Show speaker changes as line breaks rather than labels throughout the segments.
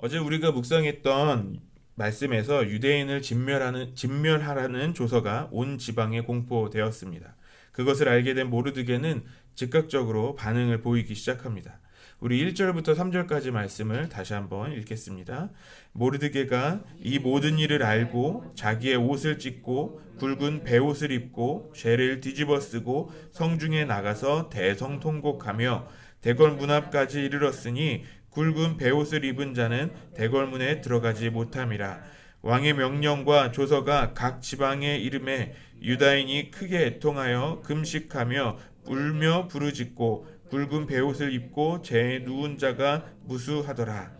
어제 우리가 묵상했던 말씀에서 유대인을 진멸하라는 조서가 온 지방에 공포되었습니다. 그것을 알게 된 모르드게는 즉각적으로 반응을 보이기 시작합니다. 우리 1절부터 3절까지 말씀을 다시 한번 읽겠습니다. 모르드게가 이 모든 일을 알고 자기의 옷을 찢고 굵은 베옷을 입고 쇠를 뒤집어 쓰고 성중에 나가서 대성통곡하며 대궐 문 앞까지 이르렀으니 굵은 베옷을 입은 자는 대궐문에 들어가지 못함이라. 왕의 명령과 조서가 각 지방의 이름에 유다인이 크게 애통하여 금식하며 울며 부르짖고 굵은 베옷을 입고 재에 누운 자가 무수하더라.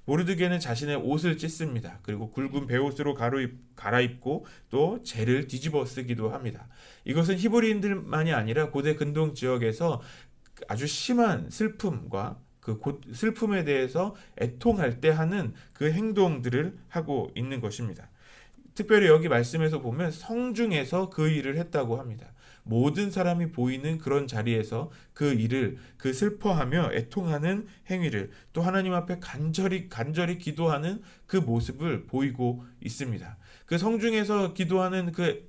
모르드게는 자신의 옷을 찢습니다. 그리고 굵은 베옷으로 갈아입고 또 재를 뒤집어 쓰기도 합니다. 이것은 히브리인들만이 아니라 고대 근동 지역에서 아주 심한 슬픔과 그 슬픔에 대해서 애통할 때 하는 그 행동들을 하고 있는 것입니다. 특별히 여기 말씀에서 보면 성중에서 그 일을 했다고 합니다. 모든 사람이 보이는 그런 자리에서 그 일을 그 슬퍼하며 애통하는 행위를 또 하나님 앞에 간절히 기도하는 그 모습을 보이고 있습니다. 그 성중에서 기도하는 그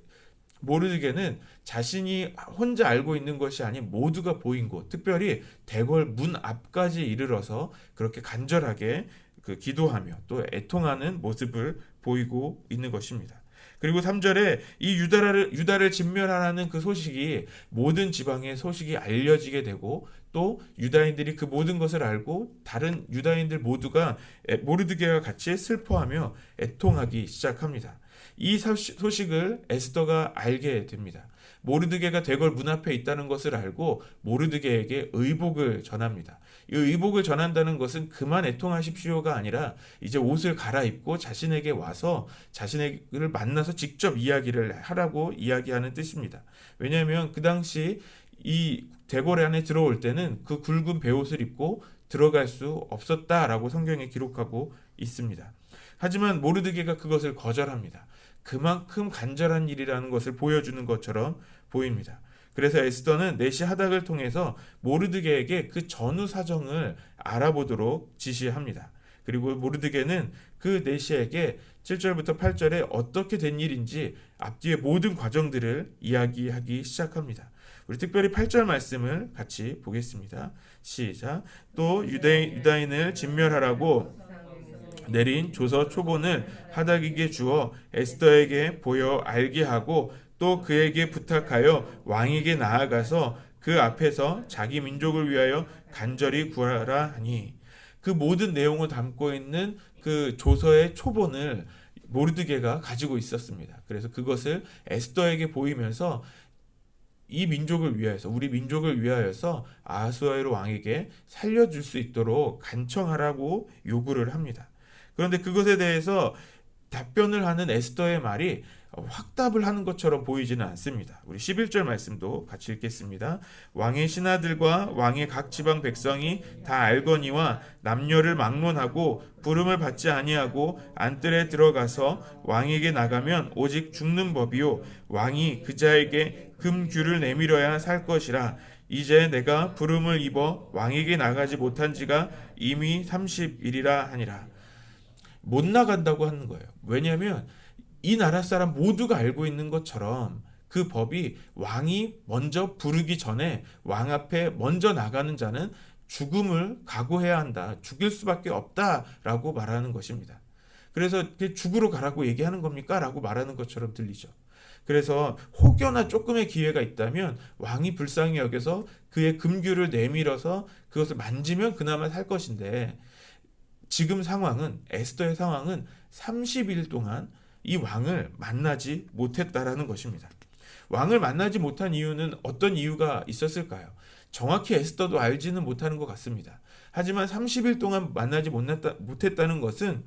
모르드게는 자신이 혼자 알고 있는 것이 아닌 모두가 보인 곳, 특별히 대궐 문 앞까지 이르러서 그렇게 간절하게 그 기도하며 또 애통하는 모습을 보이고 있는 것입니다. 그리고 3절에 이 유다를 진멸하라는 그 소식이 모든 지방에 소식이 알려지게 되고 또 유다인들이 그 모든 것을 알고 다른 유다인들 모두가 모르드게와 같이 슬퍼하며 애통하기 시작합니다. 이 소식을 에스더가 알게 됩니다. 모르드게가 대궐 문 앞에 있다는 것을 알고 모르드게에게 의복을 전합니다. 이 의복을 전한다는 것은 그만 애통하십시오가 아니라 이제 옷을 갈아입고 자신에게 와서 자신을 만나서 직접 이야기를 하라고 이야기하는 뜻입니다. 왜냐하면 그 당시 이 대궐 안에 들어올 때는 그 굵은 베옷을 입고 들어갈 수 없었다라고 성경에 기록하고 있습니다. 하지만 모르드게가 그것을 거절합니다. 그만큼 간절한 일이라는 것을 보여주는 것처럼 보입니다. 그래서 에스더는 내시 하닥을 통해서 모르드게에게 그 전후 사정을 알아보도록 지시합니다. 그리고 모르드게는 그 내시에게 7절부터 8절에 어떻게 된 일인지 앞뒤의 모든 과정들을 이야기하기 시작합니다. 우리 특별히 8절 말씀을 같이 보겠습니다. 시작. 또 유다인을 진멸하라고 내린 조서 초본을 하닥에게 주어 에스더에게 보여 알게 하고 또 그에게 부탁하여 왕에게 나아가서 그 앞에서 자기 민족을 위하여 간절히 구하라 하니, 그 모든 내용을 담고 있는 그 조서의 초본을 모르드게가 가지고 있었습니다. 그래서 그것을 에스더에게 보이면서 이 민족을 위하여서, 우리 민족을 위하여서 아하수에로 왕에게 살려줄 수 있도록 간청하라고 요구를 합니다. 그런데 그것에 대해서 답변을 하는 에스더의 말이 확답을 하는 것처럼 보이지는 않습니다. 우리 11절 말씀도 같이 읽겠습니다. 왕의 신하들과 왕의 각 지방 백성이 다 알거니와 남녀를 막론하고 부름을 받지 아니하고 안뜰에 들어가서 왕에게 나가면 오직 죽는 법이요 왕이 그 자에게 금규를 내밀어야 살 것이라. 이제 내가 부름을 입어 왕에게 나가지 못한 지가 이미 30일이라 하니라. 못 나간다고 하는 거예요. 왜냐하면 이 나라 사람 모두가 알고 있는 것처럼 그 법이 왕이 먼저 부르기 전에 왕 앞에 먼저 나가는 자는 죽음을 각오해야 한다. 죽일 수밖에 없다라고 말하는 것입니다. 그래서 죽으러 가라고 얘기하는 겁니까? 라고 말하는 것처럼 들리죠. 그래서 혹여나 조금의 기회가 있다면 왕이 불쌍히 여겨서 그의 금규를 내밀어서 그것을 만지면 그나마 살 것인데, 지금 상황은, 에스더의 상황은 30일 동안 이 왕을 만나지 못했다라는 것입니다. 왕을 만나지 못한 이유는 어떤 이유가 있었을까요? 정확히 에스더도 알지는 못하는 것 같습니다. 하지만 30일 동안 만나지 못했다는 것은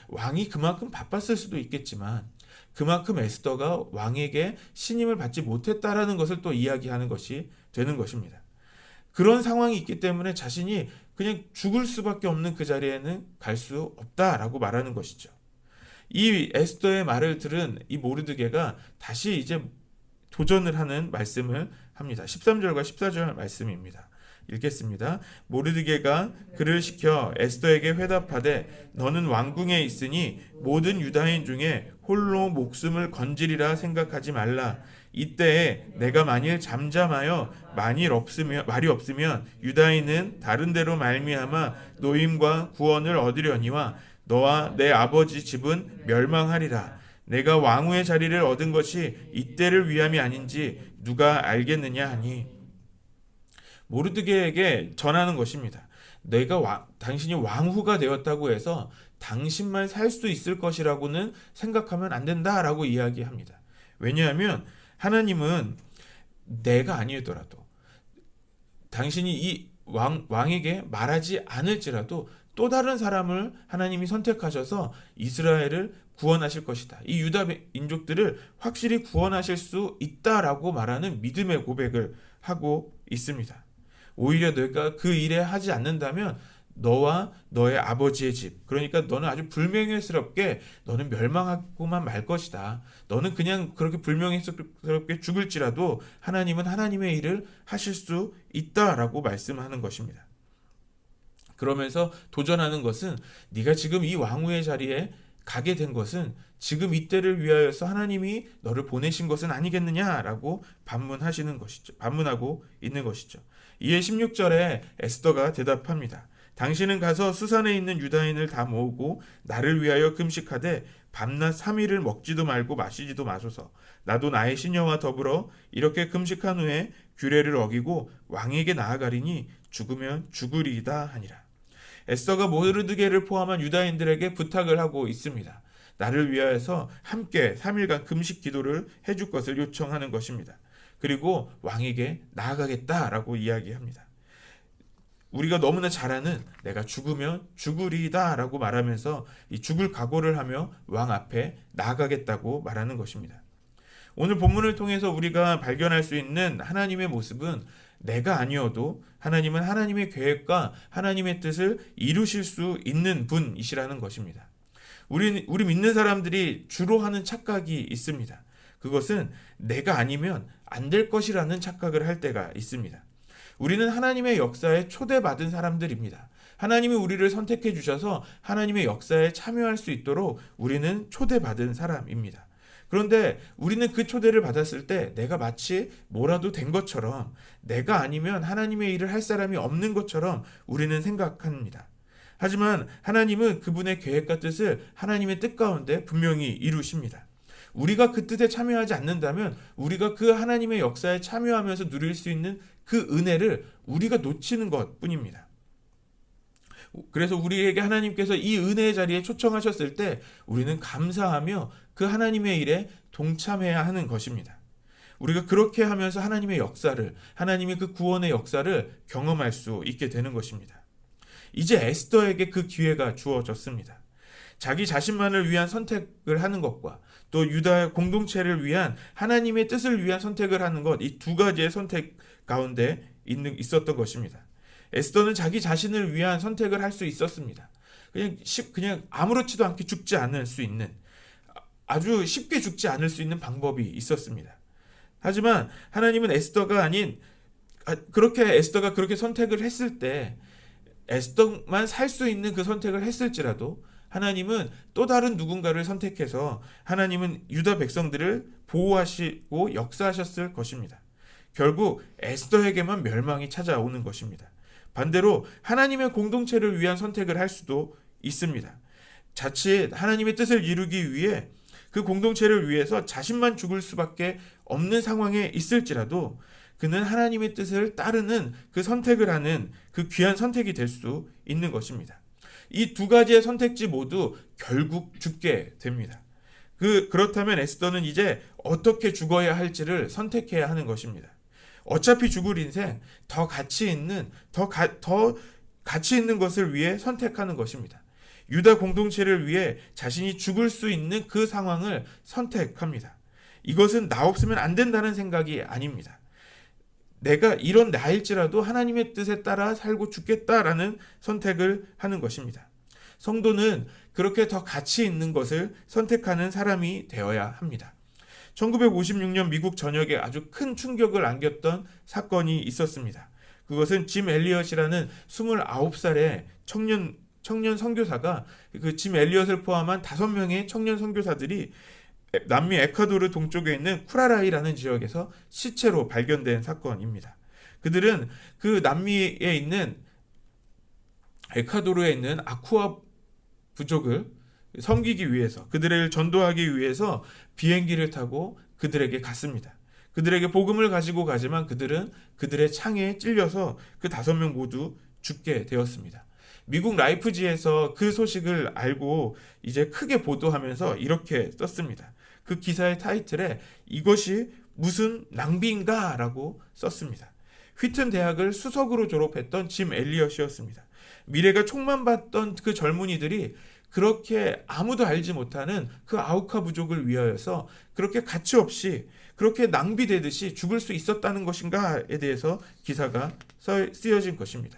왕이 그만큼 바빴을 수도 있겠지만 그만큼 에스더가 왕에게 신임을 받지 못했다라는 것을 또 이야기하는 것이 되는 것입니다. 그런 상황이 있기 때문에 자신이 그냥 죽을 수밖에 없는 그 자리에는 갈 수 없다라고 말하는 것이죠. 이 에스더의 말을 들은 이 모르드게가 다시 이제 도전을 하는 말씀을 합니다. 13절과 14절 말씀입니다. 읽겠습니다. 모르드게가 그를 시켜 에스더에게 회답하되 너는 왕궁에 있으니 모든 유다인 중에 홀로 목숨을 건지리라 생각하지 말라. 이때에 내가 만일 잠잠하여 말이 없으면 유다인은 다른 데로 말미암아 노임과 구원을 얻으려니와 너와 내 아버지 집은 멸망하리라. 내가 왕후의 자리를 얻은 것이 이때를 위함이 아닌지 누가 알겠느냐 하니 모르드게에게 전하는 것입니다. 당신이 왕후가 되었다고 해서 당신만 살 수 있을 것이라고는 생각하면 안 된다라고 이야기합니다. 왜냐하면 하나님은 내가 아니더라도 당신이 이 왕에게 말하지 않을지라도 또 다른 사람을 하나님이 선택하셔서 이스라엘을 구원하실 것이다. 이 유다 민족들을 확실히 구원하실 수 있다라고 말하는 믿음의 고백을 하고 있습니다. 오히려 너가 그 일에 하지 않는다면 너와 너의 아버지의 집, 그러니까 너는 아주 불명예스럽게 너는 멸망하고만 말 것이다. 너는 그냥 그렇게 불명예스럽게 죽을지라도 하나님은 하나님의 일을 하실 수 있다라고 말씀하는 것입니다. 그러면서 도전하는 것은 네가 지금 이 왕후의 자리에 가게 된 것은 지금 이때를 위하여서 하나님이 너를 보내신 것은 아니겠느냐라고 반문하고 있는 것이죠. 이에 16절에 에스더가 대답합니다. 당신은 가서 수산에 있는 유다인을 다 모으고 나를 위하여 금식하되 밤낮 3일을 먹지도 말고 마시지도 마소서. 나도 나의 시녀와 더불어 이렇게 금식한 후에 규례를 어기고 왕에게 나아가리니 죽으면 죽으리이다 하니라. 에스더가 모르드게를 포함한 유다인들에게 부탁을 하고 있습니다. 나를 위하여서 함께 3일간 금식 기도를 해줄 것을 요청하는 것입니다. 그리고 왕에게 나아가겠다라고 이야기합니다. 우리가 너무나 잘 아는 내가 죽으면 죽으리이다 라고 말하면서 이 죽을 각오를 하며 왕 앞에 나아가겠다고 말하는 것입니다. 오늘 본문을 통해서 우리가 발견할 수 있는 하나님의 모습은 내가 아니어도 하나님은 하나님의 계획과 하나님의 뜻을 이루실 수 있는 분이시라는 것입니다. 우리 믿는 사람들이 주로 하는 착각이 있습니다. 그것은 내가 아니면 안 될 것이라는 착각을 할 때가 있습니다. 우리는 하나님의 역사에 초대받은 사람들입니다. 하나님이 우리를 선택해 주셔서 하나님의 역사에 참여할 수 있도록 우리는 초대받은 사람입니다. 그런데 우리는 그 초대를 받았을 때 내가 마치 뭐라도 된 것처럼 내가 아니면 하나님의 일을 할 사람이 없는 것처럼 우리는 생각합니다. 하지만 하나님은 그분의 계획과 뜻을 하나님의 뜻 가운데 분명히 이루십니다. 우리가 그 뜻에 참여하지 않는다면 우리가 그 하나님의 역사에 참여하면서 누릴 수 있는 그 은혜를 우리가 놓치는 것뿐입니다. 그래서 우리에게 하나님께서 이 은혜의 자리에 초청하셨을 때 우리는 감사하며 그 하나님의 일에 동참해야 하는 것입니다. 우리가 그렇게 하면서 하나님의 역사를, 하나님의 그 구원의 역사를 경험할 수 있게 되는 것입니다. 이제 에스더에게 그 기회가 주어졌습니다. 자기 자신만을 위한 선택을 하는 것과 또 유다 공동체를 위한 하나님의 뜻을 위한 선택을 하는 것, 이 두 가지의 선택 가운데 있었던 것입니다. 에스더는 자기 자신을 위한 선택을 할 수 있었습니다. 그냥 아무렇지도 않게 죽지 않을 수 있는, 아주 쉽게 죽지 않을 수 있는 방법이 있었습니다. 하지만 하나님은 에스더가 그렇게 선택을 했을 때 에스더만 살 수 있는 그 선택을 했을지라도 하나님은 또 다른 누군가를 선택해서 하나님은 유다 백성들을 보호하시고 역사하셨을 것입니다. 결국 에스더에게만 멸망이 찾아오는 것입니다. 반대로 하나님의 공동체를 위한 선택을 할 수도 있습니다. 자칫 하나님의 뜻을 이루기 위해 그 공동체를 위해서 자신만 죽을 수밖에 없는 상황에 있을지라도 그는 하나님의 뜻을 따르는 그 선택을 하는 그 귀한 선택이 될 수 있는 것입니다. 이 두 가지의 선택지 모두 결국 죽게 됩니다. 그렇다면 에스더는 이제 어떻게 죽어야 할지를 선택해야 하는 것입니다. 어차피 죽을 인생 더 가치 있는 것을 위해 선택하는 것입니다. 유다 공동체를 위해 자신이 죽을 수 있는 그 상황을 선택합니다. 이것은 나 없으면 안 된다는 생각이 아닙니다. 내가 이런 나일지라도 하나님의 뜻에 따라 살고 죽겠다라는 선택을 하는 것입니다. 성도는 그렇게 더 가치 있는 것을 선택하는 사람이 되어야 합니다. 1956년 미국 전역에 아주 큰 충격을 안겼던 사건이 있었습니다. 그것은 짐 엘리엇이라는 29살의 청년 선교사가 그 짐 엘리엇을 포함한 5명의 청년 선교사들이 남미 에콰도르 동쪽에 있는 쿠라라이라는 지역에서 시체로 발견된 사건입니다. 그들은 그 남미에 있는 에콰도르에 있는 아쿠아 부족을 섬기기 위해서, 그들을 전도하기 위해서 비행기를 타고 그들에게 갔습니다. 그들에게 복음을 가지고 가지만 그들은 그들의 창에 찔려서 그 5명 모두 죽게 되었습니다. 미국 라이프지에서 그 소식을 알고 이제 크게 보도하면서 이렇게 썼습니다. 그 기사의 타이틀에 이것이 무슨 낭비인가? 라고 썼습니다. 휘튼 대학을 수석으로 졸업했던 짐 엘리엇이었습니다. 미래가 촉망받던 그 젊은이들이 그렇게 아무도 알지 못하는 그 아우카 부족을 위하여서 그렇게 가치 없이 그렇게 낭비되듯이 죽을 수 있었다는 것인가에 대해서 기사가 쓰여진 것입니다.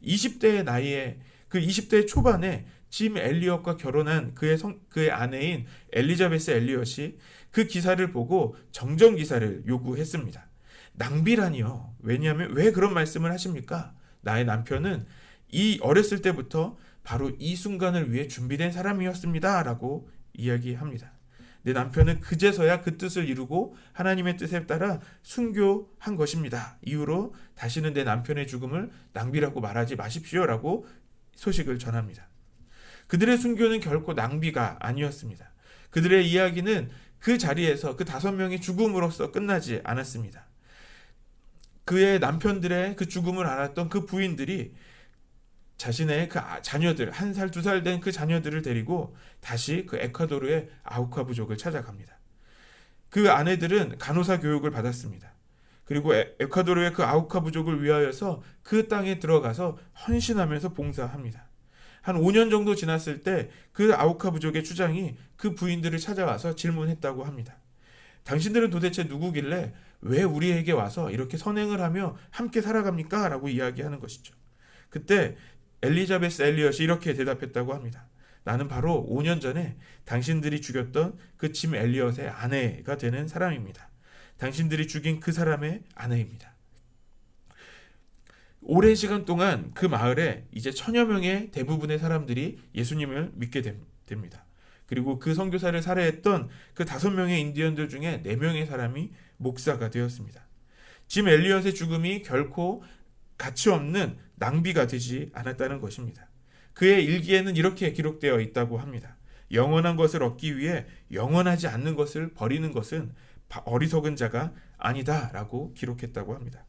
20대의 나이에 그 20대 초반에 짐 엘리엇과 결혼한 그의 아내인 엘리자베스 엘리엇이 그 기사를 보고 정정 기사를 요구했습니다. 낭비라니요. 왜냐하면 왜 그런 말씀을 하십니까? 나의 남편은 이 어렸을 때부터 바로 이 순간을 위해 준비된 사람이었습니다. 라고 이야기합니다. 내 남편은 그제서야 그 뜻을 이루고 하나님의 뜻에 따라 순교한 것입니다. 이후로 다시는 내 남편의 죽음을 낭비라고 말하지 마십시오. 라고 소식을 전합니다. 그들의 순교는 결코 낭비가 아니었습니다. 그들의 이야기는 그 자리에서 그 5명의 죽음으로써 끝나지 않았습니다. 그의 남편들의 그 죽음을 알았던 그 부인들이 자신의 그 자녀들, 1살, 2살 된 그 자녀들을 데리고 다시 그 에콰도르의 아우카 부족을 찾아갑니다. 그 아내들은 간호사 교육을 받았습니다. 그리고 에콰도르의 그 아우카 부족을 위하여서 그 땅에 들어가서 헌신하면서 봉사합니다. 한 5년 정도 지났을 때 그 아우카 부족의 추장이 그 부인들을 찾아와서 질문했다고 합니다. 당신들은 도대체 누구길래 왜 우리에게 와서 이렇게 선행을 하며 함께 살아갑니까? 라고 이야기하는 것이죠. 그때 엘리자베스 엘리엇이 이렇게 대답했다고 합니다. 나는 바로 5년 전에 당신들이 죽였던 그 짐 엘리엇의 아내가 되는 사람입니다. 당신들이 죽인 그 사람의 아내입니다. 오랜 시간 동안 그 마을에 이제 1000여 명의 대부분의 사람들이 예수님을 믿게 됩니다. 그리고 그 선교사를 살해했던 그 5명의 인디언들 중에 4명의 사람이 목사가 되었습니다. 짐 엘리엇의 죽음이 결코 가치 없는 낭비가 되지 않았다는 것입니다. 그의 일기에는 이렇게 기록되어 있다고 합니다. 영원한 것을 얻기 위해 영원하지 않는 것을 버리는 것은 어리석은 자가 아니다 라고 기록했다고 합니다.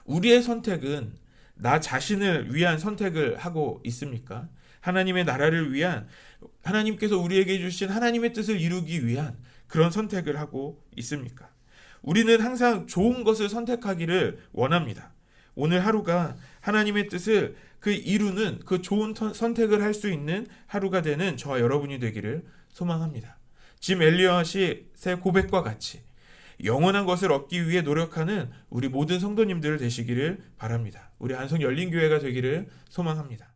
우리의 선택은 나 자신을 위한 선택을 하고 있습니까? 하나님의 나라를 위한, 하나님께서 우리에게 주신 하나님의 뜻을 이루기 위한 그런 선택을 하고 있습니까? 우리는 항상 좋은 것을 선택하기를 원합니다. 오늘 하루가 하나님의 뜻을 이루는 그 좋은 선택을 할 수 있는 하루가 되는 저와 여러분이 되기를 소망합니다. 짐 엘리엇의 고백과 같이 영원한 것을 얻기 위해 노력하는 우리 모든 성도님들 되시기를 바랍니다. 우리 안성 열린교회가 되기를 소망합니다.